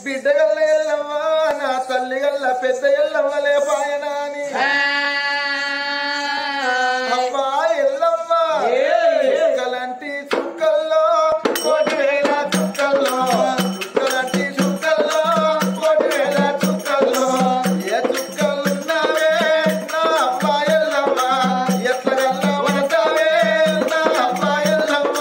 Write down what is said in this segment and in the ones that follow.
బిడ్డ గల్ల ఎల్లవ్వ నా తల్లి గల్ల పెద్ద ఎల్లవ్వలే పాయనాని అమ్మా ఎల్లవ్వ చుక్కలంటి చుక్కల్లో కోటి వేల చుక్కల్లో చుక్కలంటి చుక్కల్లో కోటి వేల చుక్కల్లో ఏ చుక్కలున్నావే నా అమ్మ ఎల్లవ్వ ఎట్ల గల్ల వడతావే నా అమ్మ ఎల్లవ్వ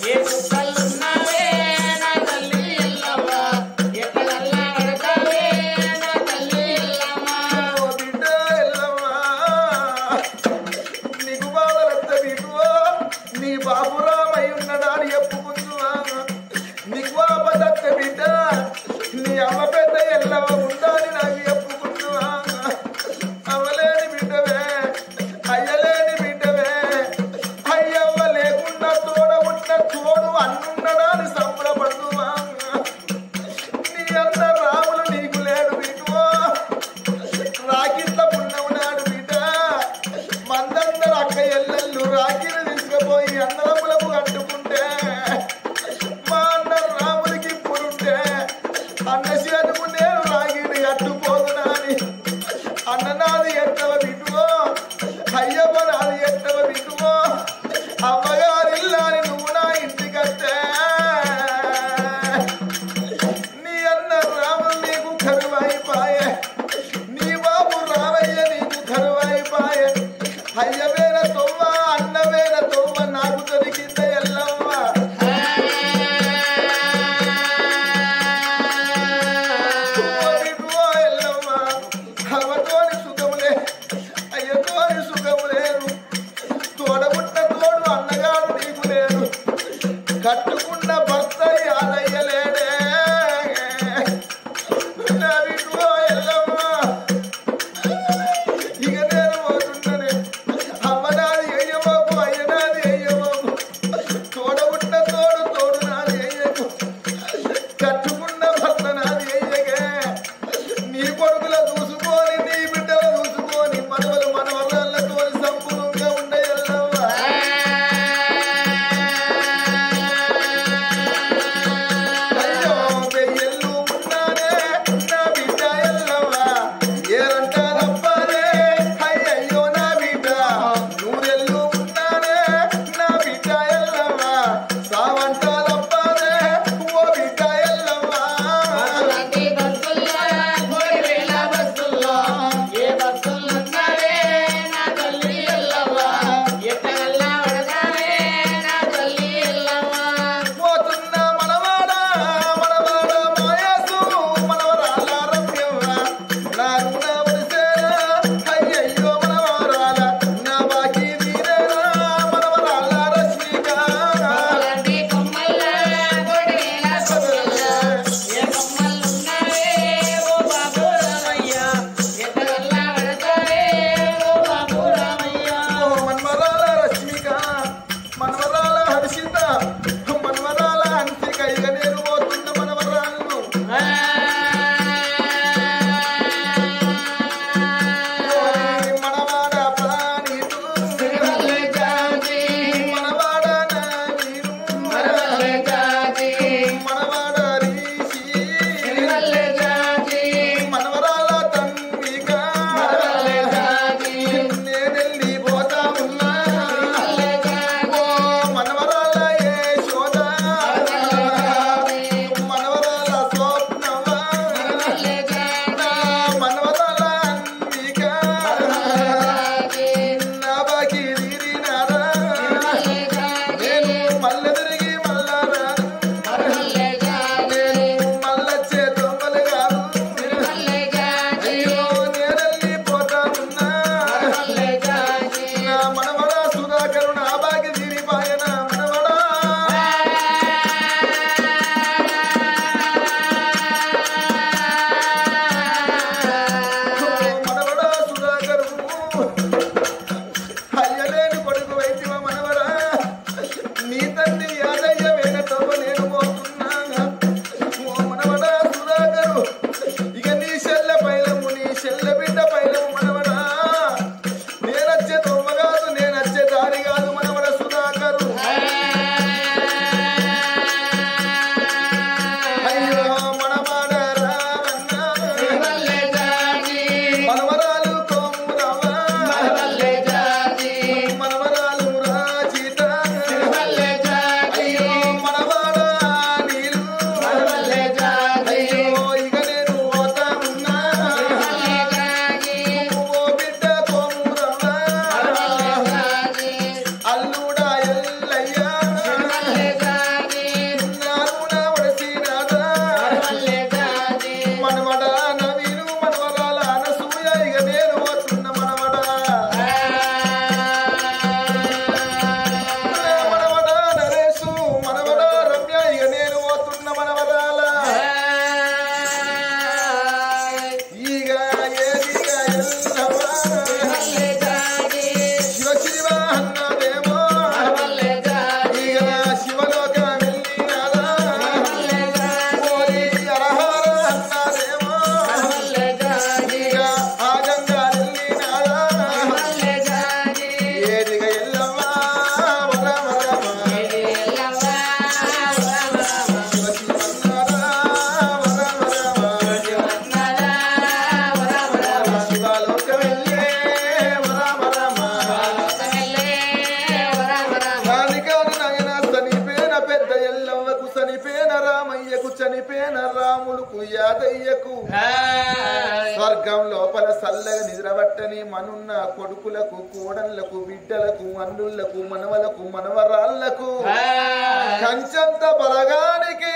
Yes. కట్టుకున్న భర్త యాదయ్యలేడే నా బిడ్డో ఎల్లమ్మ ఇక నేను పోతుండనే అమ్మనాది అయ్యబాబు అయ్యనాది అయ్యబాబు తోడబుట్ట తోడు తోడు నాది అయ్యకు కట్టుకున్న భర్త నాది అయ్యగే నీ కొడుకుల చూసుకొని నీ బిడ్డల చూసుకొని మనవలు మనవరాళ్ళతో సంపూర్ణంగా ఉండే ఎల్లమ్మ అయ్యో వెయ్యల్లు ఉన్నానే నా బిడ్డ ఎల్లమ్మ ఏరంటా తప్పదే అయ్యయ్యో నా బిడ్డ నూరెల్లు ఉన్నానే నా బిడ్డ ఎల్లమ్మ సావంటా తప్పదే ఓ బిడ్డ ఎల్లమ్మ పోతున్న మనవాడ మనవాడ మాయసు మనవరాల రమ్యవ్వ నా రుణ వరిసేనా అయ్యయ్యో మనవరాల నా బాకీ తీరేనా మనవరాల రశ్మిక మనవరాల రశ్మిక మనవరాల హర్షిత మనవరాల అంతిక ఇక నేను పోతున్న మనవరాలను మనవాడ ప్రాణితు మనవాడ నానీరు మనవాడ రీషి మనవరాల తండ్రిక నేనెళ్ళి పోతా ఉన్నా ఓ మనవరాల యశోద మనవరాల స్వప్నవ మనవరాల అంబిక నా బాకి తీరినారా నేను మల్ల తిరిగి మళ్ళా రాను నేను మళ్ళొచ్చే దొంగలు కాదు అయ్యో నేనెళ్ళి పోతా ఉన్నా నా మనవడ సుధాకరు నా బాకి తీరిపాయన మనవడా మనవడా సుధాకరు అయ్యలేని కొడుకు వైద్యమ మనవడా నీ తండ్రి యాదయ్య వేగతో నేను పోతున్నా ఓ మనవడా సుధాకరు ఇక నీ చెల్ల పైలము నీ చెల్ల బిడ్డ పైలము మనవడా నేనొచ్చే దొమ్మ కాదు నేనొచ్చే దారి కాదు మనవడ సుధాకరు అయ్యో మనవాడ రావన్న మనవరాలు కోమురవ మనవరాలు రాజిత అయ్యో మనవాడ నీరు అయ్యో ఇక నేను పోతా ఉన్నా ఓ బిడ్డ కోమురవ అల్లుడా ఎల్లయ్య నారుణ వడసినాదా మనవడ నవీను మనవరాల అనసూయ ఇక నేను పోతున్న మనవడ మనవడ నరేషు మనవడ రమ్య ఇక నేను పోతున్న మనవరాల ఇక ఏదిగా ఎల్లవ్వ శివ శివ అన్నదేమో ఇక శివలోక వెళ్ళినాదా ఓరి అరహర అన్నదేమో ఇక ఆ గంగా వెళ్ళినాదా ఏదిగా ఎల్లవ్వ వర వరమ శివ శివ అన్నారా వర వరమ శివలోక వెళ్ళే వర వరమ నానికాను నయన చనిపోయిన పెద్ద ఎల్లవ్వకు చనిపోయిన రామయ్యకు చనిపోయిన రాములకు యాదయ్యకు స్వర్గం లోపల సల్లగా నిద్రబట్టని మనున్న కొడుకులకు కోడళ్లకు బిడ్డలకు అన్నుళ్లకు మనవలకు మనవరాళ్లకు కంచంత బలగానికి